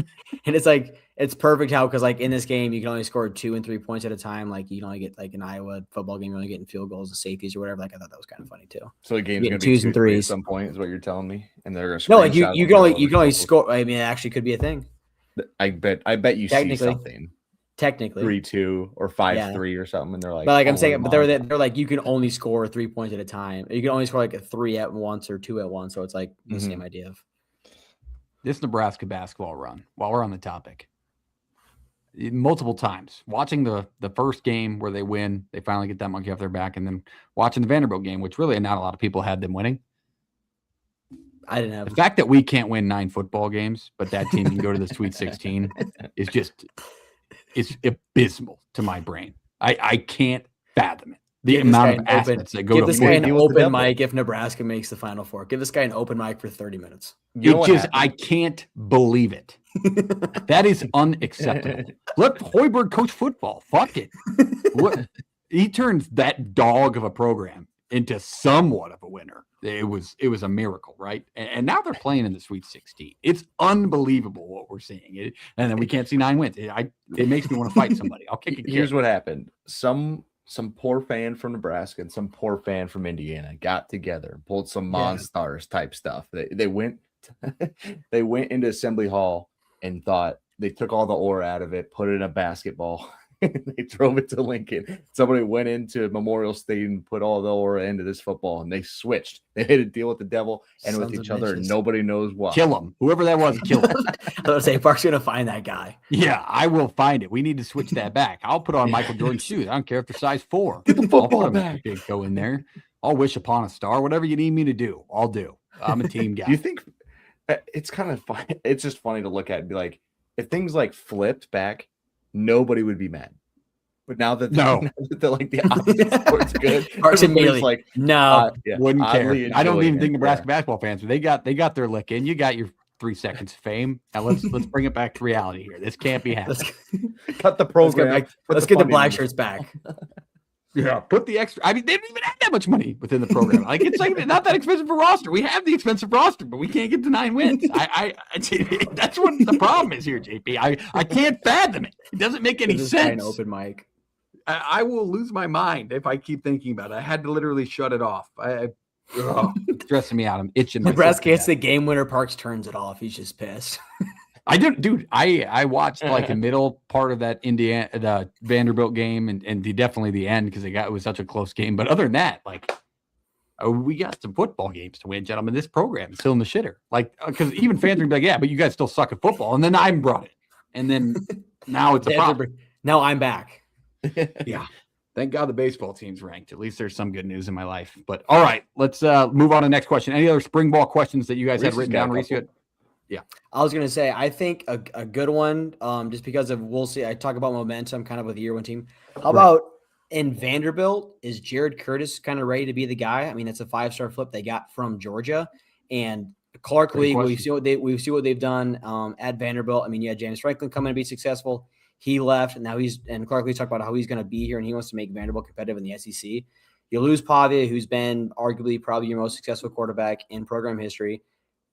And it's like, it's perfect because like in this game, you can only score 2 and 3 points at a time. Like you can only get like an Iowa football game, you're only getting field goals and safeties or whatever. Like I thought that was kind of funny too. So the game's going to be 2s and 3s at some point is what you're telling me. And they're going to no, like you can only score. I mean, it actually could be a thing. I bet you see something. Technically 3-2 or 5-3 or something, and they're like, but like I'm saying, but they're like you can only score 3 points at a time. You can only score like a 3 at once or 2 at once. So it's like the same idea of this Nebraska basketball run. While we're on the topic, multiple times watching the first game where they win, they finally get that monkey off their back, and then watching the Vanderbilt game, which really not a lot of people had them winning. I didn't have The fact that we can't win 9 football games, but that team can go to the Sweet 16 is just it's abysmal to my brain. I can't fathom it. The amount of assets that go to give this guy an deal with the open devil. mic if Nebraska makes the Final Four. Give this guy an open mic for 30 minutes. You know It what just, happened? I can't believe it. That is unacceptable. Let Hoiberg coach football. Fuck it. What, he turns that dog of a program into somewhat of a winner. It was a miracle, right? And now they're playing in the Sweet 16. It's unbelievable what we're seeing. And then we can't see 9 wins. It makes me want to fight somebody. I'll kick a kid. Here's what happened. Some poor fan from Nebraska and some poor fan from Indiana got together and pulled some Monstars type stuff. They went they went into Assembly Hall and thought they took all the ore out of it, put it in a basketball. They drove it to Lincoln. Somebody went into Memorial Stadium and put all the ore into this football, and they switched. They had to deal with the devil and Sons with of each other, and bitches. nobody knows why. Kill him. Whoever that was, kill him. I was gonna say Park's gonna find that guy. Yeah, I will find it. We need to switch that back. I'll put on Michael Jordan's shoes. I don't care if they're size 4. Get the I'll put football them back. go in there. I'll wish upon a star. Whatever you need me to do, I'll do. I'm a team guy. Do you think it's kind of fun? It's just funny to look at and be like, if things like flipped back, nobody would be mad. But now that No. they're like the opposite sport's good, Parks everybody's immediately like, no. Wouldn't care. oddly I don't enjoying even think it. Nebraska basketball fans. They got their lick in. You got your 3 seconds of fame. Now let's bring it back to reality here. This can't be happening. Yeah. Cut the program. Let's get the black shirts back. Yeah, put the extra. I mean, they don't even have that much money within the program. Like it's like not that expensive a roster. We have the expensive roster, but we can't get to 9 wins. That's what the problem is here, JP. I can't fathom it. It doesn't make any Give this guy an sense. open mic. I will lose my mind if I keep thinking about it. I had to literally shut it off. It's stressing me out. I'm itching. Nebraska hits the game winner. Parks turns it off. He's just pissed. I didn't, dude. I watched like the middle part of that the Vanderbilt game and definitely the end because it was such a close game. But other than that, like we got some football games to win, gentlemen. This program is still in the shitter. Like because even fans are gonna be like, yeah, but you guys still suck at football. And then I brought it, and then now it's a problem. Now I'm back. Yeah. Thank God the baseball team's ranked. At least there's some good news in my life. But all right, let's move on to the next question. Any other spring ball questions that you guys had written down? Reese, Yeah. I was going to say, I think a good one, just because we'll see. I talk about momentum kind of with the year one team. How about in Vanderbilt? Is Jared Curtis kind of ready to be the guy? I mean, it's a 5-star flip they got from Georgia. And Clark League, we see what they've done at Vanderbilt. I mean, you had James Franklin come in and be successful. He left, and now Clark Lee talked about how he's going to be here, and he wants to make Vanderbilt competitive in the SEC. You lose Pavia, who's been arguably probably your most successful quarterback in program history.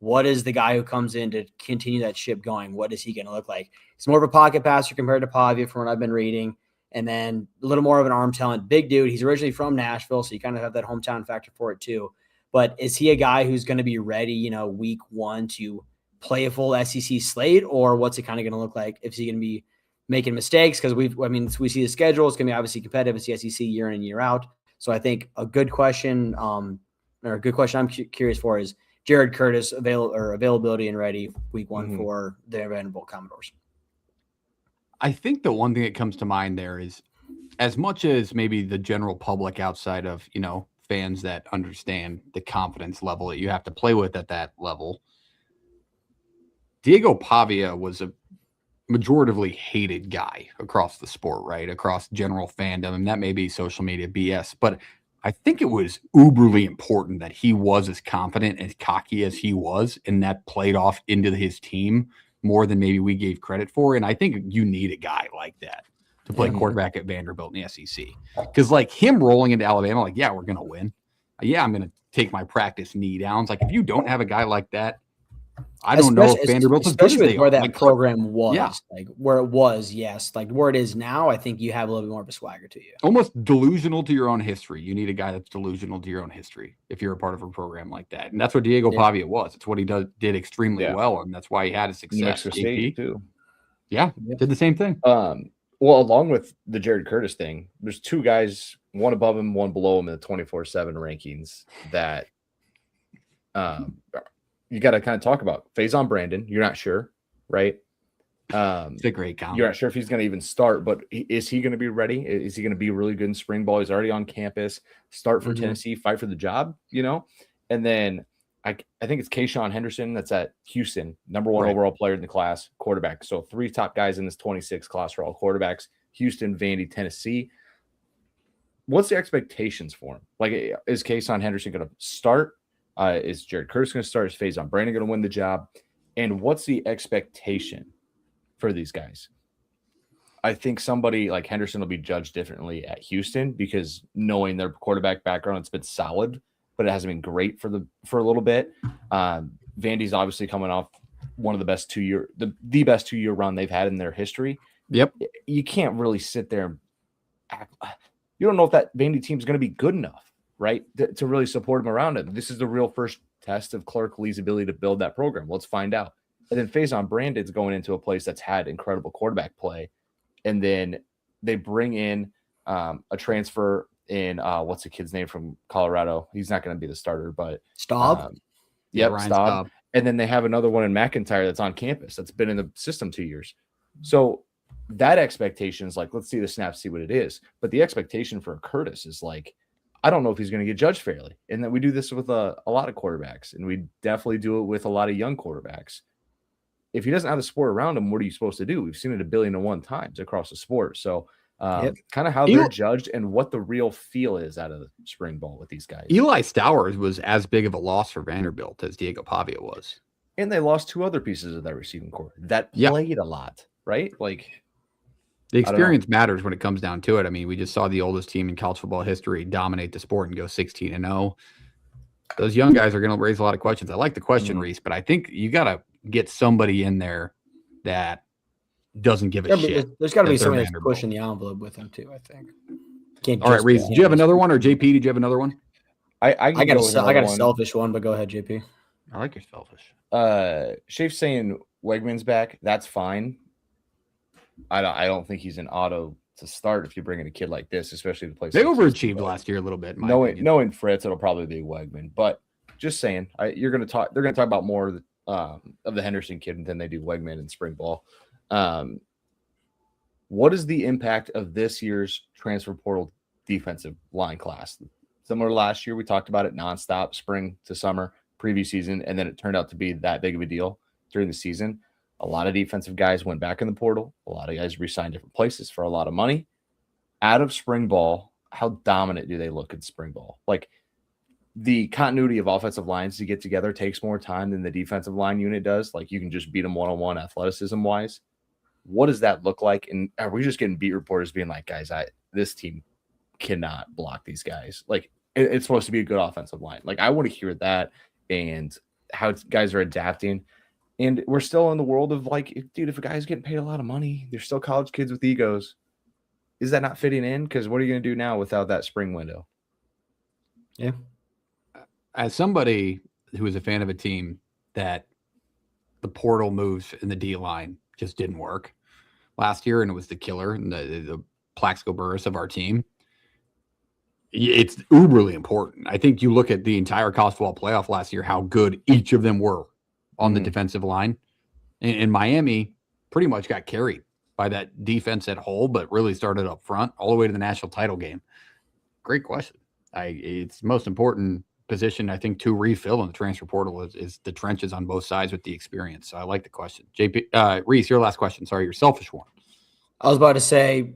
What is the guy who comes in to continue that ship going? What is he going to look like? He's more of a pocket passer compared to Pavia from what I've been reading, and then a little more of an arm talent. Big dude. He's originally from Nashville, so you kind of have that hometown factor for it too. But is he a guy who's going to be ready, week 1 to play a full SEC slate, or what's it kind of going to look like? Is he going to be making mistakes? Because we see the schedule. It's going to be obviously competitive. It's the SEC year in and year out. So I think a good question, I'm curious for is Jared Curtis availability and ready week 1 for the Vanderbilt Commodores. I think the one thing that comes to mind there is as much as maybe the general public outside of, fans that understand the confidence level that you have to play with at that level, Diego Pavia was a majoritively hated guy across the sport, right? Across general fandom. And that may be social media BS, but I think it was uberly important that he was as confident and cocky as he was, and that played off into his team more than maybe we gave credit for. And I think you need a guy like that to play quarterback at Vanderbilt in the SEC. Because like him rolling into Alabama, like, yeah, we're going to win. Yeah, I'm going to take my practice knee downs. Like if you don't have a guy like that, I don't know if Vanderbilt's as good as they where are. that like, program was, yeah. like where it was, yes. Like where it is now, I think you have a little bit more of a swagger to you. Almost delusional to your own history. You need a guy that's delusional to your own history if you're a part of a program like that. And that's what Diego Pavia was. It's what he did extremely well, and that's why he had a success. State too. Yeah, did the same thing. Well, along with the Jared Curtis thing, there's 2 guys, one above him, one below him in the 24/7 rankings that you got to kind of talk about. Faison Brandon, you're not sure, right? It's a great count. You're not sure if he's going to even start, but is he going to be ready? Is he going to be really good in spring ball? He's already on campus, start for Tennessee, fight for the job, And then I think it's Kayshawn Henderson that's at Houston, number 1 Right. overall player in the class, quarterback. So 3 top guys in this 26 class are all quarterbacks. Houston, Vandy, Tennessee. What's the expectations for him? Like, is Kayshawn Henderson going to start? Is Jared Curtis going to start? Is Faison Brandon going to win the job? And what's the expectation for these guys? I think somebody like Henderson will be judged differently at Houston because knowing their quarterback background, it's been solid, but it hasn't been great for a little bit. Vandy's obviously coming off one of the best 2-year, the best 2-year run they've had in their history. Yep. You can't really sit there and act. You don't know if that Vandy team is going to be good enough, right, to really support him around it. This is the real first test of Clark Lee's ability to build that program. Let's find out. And then Faison Brandon's going into a place that's had incredible quarterback play. And then they bring in a transfer in what's the kid's name from Colorado? He's not going to be the starter, but Staub. Yep, Ryan Staub. And then they have another one in McIntyre that's on campus that's been in the system 2 years. So that expectation is like, let's see the snap, see what it is. But the expectation for Curtis is like, I don't know if he's going to get judged fairly. And then we do this with a lot of quarterbacks, and we definitely do it with a lot of young quarterbacks. If he doesn't have the support around him, what are you supposed to do? We've seen it 1,000,000,001 times across the sport. So kind of how they're judged and what the real feel is out of the spring ball with these guys. Eli Stowers was as big of a loss for Vanderbilt as Diego Pavia was. And they lost 2 other pieces of that receiving core that played a lot, right? Like, the experience matters when it comes down to it. I mean, we just saw the oldest team in college football history dominate the sport and go 16-0. Those young guys are going to raise a lot of questions. I like the question, Reese, but I think you got to get somebody in there that doesn't give a shit. There's got to be somebody that's pushing the envelope with him too, I think. All right, Reese, did you have another one, or JP, did you have another one? I got a selfish one, but go ahead, JP. I like your selfish. Shafe's saying Wegman's back. That's fine. I don't think he's an auto to start if you bring in a kid like this, especially the place. They overachieved last year a little bit. Knowing Fritz, it'll probably be Wegman. But just saying, they're going to talk about more of the Henderson kid than they do Wegman in spring ball. What is the impact of this year's transfer portal defensive line class? Similar to last year, we talked about it nonstop, spring to summer, preview season, and then it turned out to be that big of a deal during the season. A lot of defensive guys went back in the portal. A lot of guys re-signed different places for a lot of money. Out of spring ball, how dominant do they look in spring ball? Like, the continuity of offensive lines to get together takes more time than the defensive line unit does. Like, you can just beat them one-on-one athleticism-wise. What does that look like? And are we just getting beat reporters being like, guys, this team cannot block these guys? Like, it's supposed to be a good offensive line. Like, I want to hear that and how guys are adapting. And we're still in the world of like, dude, if a guy's getting paid a lot of money, they're still college kids with egos. Is that not fitting in? Because what are you going to do now without that spring window? Yeah. As somebody who is a fan of a team that the portal moves in the D line just didn't work last year, and it was the killer and the Plaxico Burress of our team, it's uberly important. I think you look at the entire college football playoff last year, how good each of them were on the defensive line. And Miami pretty much got carried by that defense at whole, but really started up front all the way to the national title game. Great question. It's the most important position, I think, to refill in the transfer portal is the trenches on both sides with the experience. So I like the question. JP, Reese, your last question. Sorry, your selfish one. I was about to say,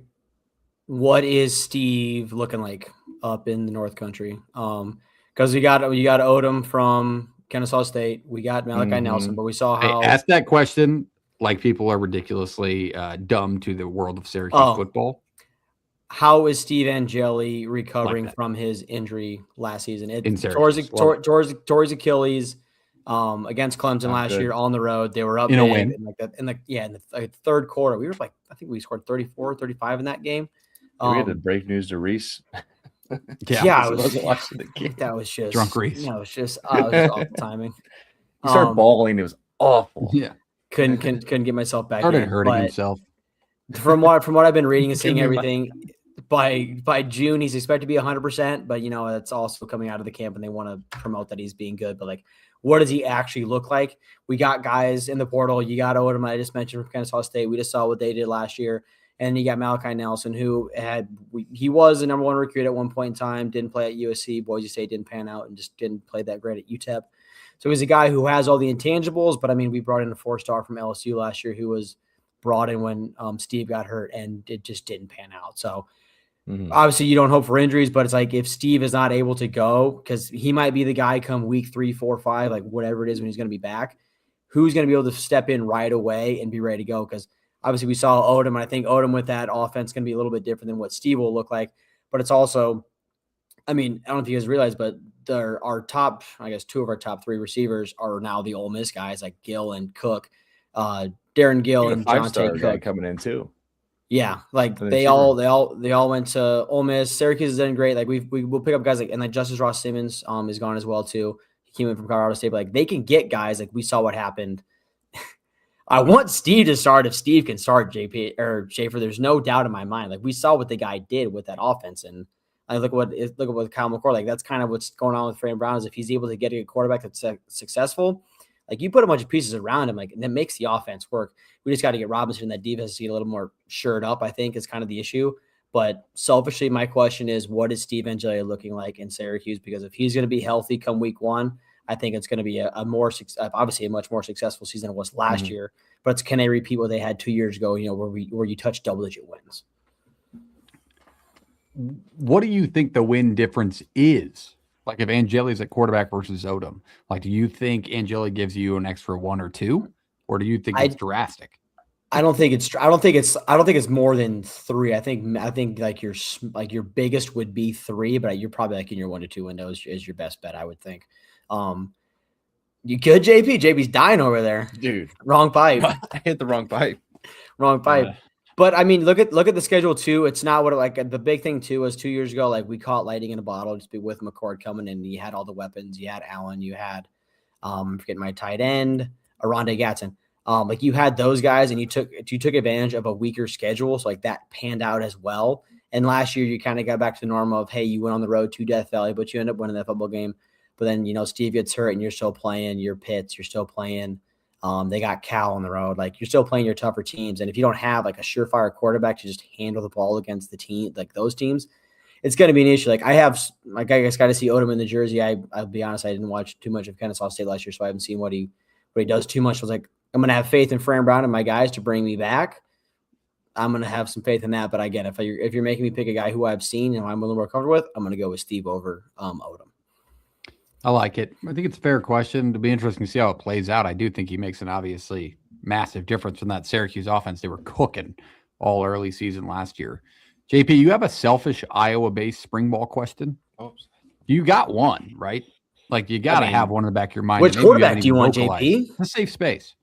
what is Steve looking like up in the North Country? Because you got Odom from Kennesaw State. We got Malachi Nelson, but we saw how. I asked that question like people are ridiculously dumb to the world of Syracuse football. How is Steve Angeli recovering from his injury last season? Tore his Achilles against Clemson last year on the road. They were up in a win. In the third quarter. We were like, I think we scored 34, 35 in that game. We had to break news to Reese. I wasn't watching the game. That was just drunk Reese. No, it was just awful timing. He started bawling. It was awful. Yeah, couldn't get myself back. Started hurting himself. From what I've been reading and seeing everything, by June he's expected to be 100%. But that's also coming out of the camp, and they want to promote that he's being good. But like, what does he actually look like? We got guys in the portal. You got Odom, I just mentioned, from Kennesaw State. We just saw what they did last year. And you got Malachi Nelson, who he was the number one recruit at one point in time, didn't play at USC. Boise State didn't pan out and just didn't play that great at UTEP. So he's a guy who has all the intangibles, but I mean, we brought in a 4-star from LSU last year who was brought in when Steve got hurt, and it just didn't pan out. So obviously you don't hope for injuries, but it's like if Steve is not able to go, because he might be the guy come week 3, 4, 5, like whatever it is when he's going to be back, who's going to be able to step in right away and be ready to go? Because obviously we saw Odom, and I think Odom with that offense going to be a little bit different than what Steve will look like. But it's also, I mean, I don't know if you guys realize, but our top, I guess 2 of our top 3 receivers are now the Ole Miss guys, like Gill and Cook, Darren Gill and Jonte Cook coming in too. Yeah, like they all went to Ole Miss. Syracuse is doing great. Like we'll pick up guys like, and like Justice Ross Simmons is gone as well too. He came in from Colorado State. But like they can get guys, like we saw what happened. I want Steve to start if Steve can start, JP or Schaefer. There's no doubt in my mind. Like we saw what the guy did with that offense, and I look at what Kyle McCord. Like that's kind of what's going on with Fran Brown, is if he's able to get a quarterback that's successful, like you put a bunch of pieces around him, like and that makes the offense work. We just got to get Robinson and that defense to get a little more shored up, I think, is kind of the issue. But selfishly, my question is, what is Steve Angeli looking like in Syracuse? Because if he's going to be healthy come week 1, I think it's going to be obviously a much more successful season than it was last year. But can they repeat what they had 2 years ago, where you touch double-digit wins? What do you think the win difference is? Like if Angeli's at quarterback versus Odom, like do you think Angeli gives you an extra 1 or 2? Or do you think it's drastic? I don't think it's more than 3. I think like your biggest would be 3, but you're probably like in your 1 to 2 windows is your best bet, I would think. You could, JP? JP's dying over there. Dude. Wrong pipe. I hit the wrong pipe. Wrong pipe. But I mean, look at the schedule too. It's not what the big thing too was 2 years ago. Like we caught lightning in a bottle just with McCord coming in. You had all the weapons. You had Allen. You had forgetting my tight end, Aronde Gatson. Like you had those guys, and you took advantage of a weaker schedule. So like that panned out as well. And last year you kind of got back to the norm of, hey, you went on the road to Death Valley, but you end up winning that football game. But then Steve gets hurt, and you're still playing your Pitts. You're still playing. They got Cal on the road. Like you're still playing your tougher teams. And if you don't have like a surefire quarterback to just handle the ball against the team, like those teams, it's going to be an issue. Like I guess got to see Odom in the jersey. I'll be honest, I didn't watch too much of Kennesaw State last year, so I haven't seen what he does too much. I was like, I'm going to have faith in Fran Brown and my guys to bring me back. I'm going to have some faith in that. But again, if you're making me pick a guy who I've seen and I'm a little more comfortable with, I'm going to go with Steve over Odom. I like it. I think it's a fair question. It'll be interesting to see how it plays out. I do think he makes an obviously massive difference from that Syracuse offense. They were cooking all early season last year. JP, you have a selfish Iowa-based spring ball question? Oops. You got one, right? Like you got to have one in the back of your mind. Which quarterback do you want, JP? A safe space.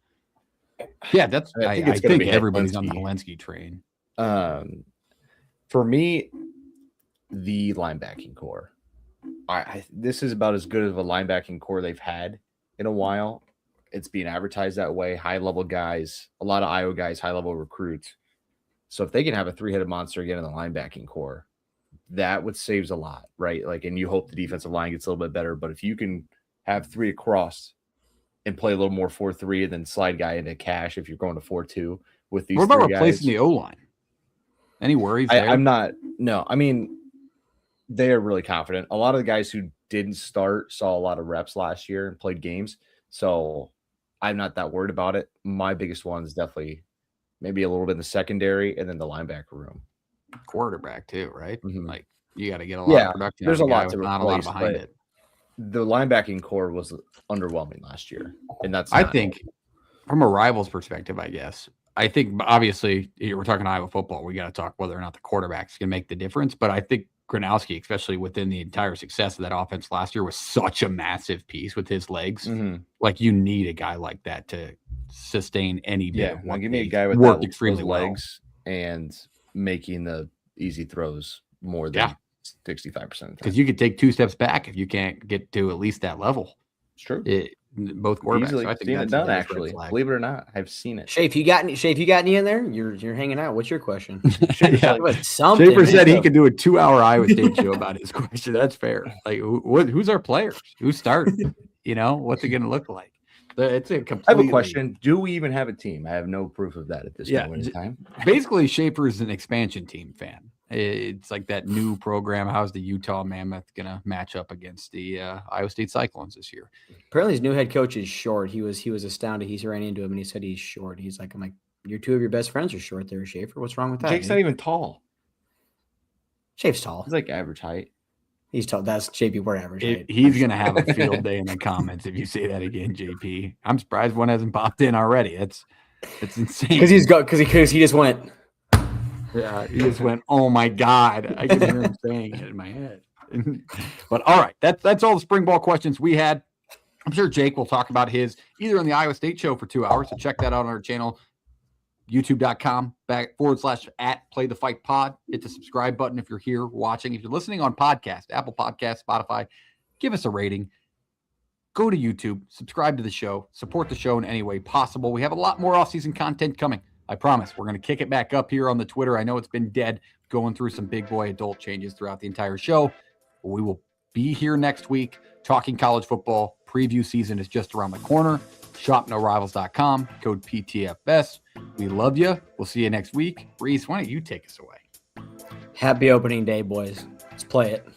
Yeah, that's. I think everybody's on the Hilinski train. For me, the linebacking core. This is about as good of a linebacking core they've had in a while. It's being advertised that way. High-level guys, a lot of Iowa guys, high-level recruits. So if they can have a 3-headed monster again in the linebacking core, that would saves a lot, right? Like, and you hope the defensive line gets a little bit better. But if you can have 3 across and play a little more 4-3 and then slide guy into cash if you're going to 4-2 with these. What about replacing the O-line? Any worries there? I'm not. No, I mean, they are really confident. A lot of the guys who didn't start saw a lot of reps last year and played games. So I'm not that worried about it. My biggest one is definitely maybe a little bit in the secondary and then the linebacker room. Quarterback too, right? Mm-hmm. Like you got to get a lot of production. There's a lot to not a lot behind it. The linebacking core was underwhelming last year. And that's I think from a rival's perspective, I guess. I think obviously we're talking Iowa football. We got to talk whether or not the quarterbacks can make the difference. But I think Gronowski, especially within the entire success of that offense last year, was such a massive piece with his legs. Mm-hmm. Like you need a guy like that to sustain any bit. Yeah, give me a guy with that extremely legs and making the easy throws more than 65%. Because you could take 2 steps back if you can't get to at least that level. It's true. Both quarterbacks. So I think that's done, actually. Believe it or not, I've seen it. Shafe, you got any in there? You're hanging out. What's your question? Schaefer said he could do a 2-hour Iowa State show about his question. That's fair. Like, who's our players? Who's starting? What's it going to look like? It's a completely. I have a question. Do we even have a team? I have no proof of that at this moment in time. Basically, Schaefer is an expansion team fan. It's like that new program. How's the Utah Mammoth going to match up against the Iowa State Cyclones this year? Apparently his new head coach is short. He was astounded. He ran into him and he said he's short. He's like, I'm like, your two of your best friends are short there, Schaefer. What's wrong with that? Jake's not even tall. Schaef's tall. He's like average height. He's tall. That's JP. We're average height. He's going to have a field day in the comments if you say that again, JP. I'm surprised one hasn't popped in already. It's insane. Because he just went. Yeah, he just went, oh my God. I can hear him saying it in my head. But all right, that's all the spring ball questions we had. I'm sure Jake will talk about his either on the Iowa State show for 2 hours. So check that out on our channel, youtube.com/@playtheFightPod. Hit the subscribe button if you're here watching. If you're listening on podcast, Apple Podcasts, Spotify, give us a rating. Go to YouTube, subscribe to the show, support the show in any way possible. We have a lot more off-season content coming. I promise. We're going to kick it back up here on the Twitter. I know it's been dead, going through some big boy adult changes throughout the entire show. But we will be here next week talking college football. Preview season is just around the corner. ShopNoRivals.com, code PTFS. We love you. We'll see you next week. Reese, why don't you take us away? Happy opening day, boys. Let's play it.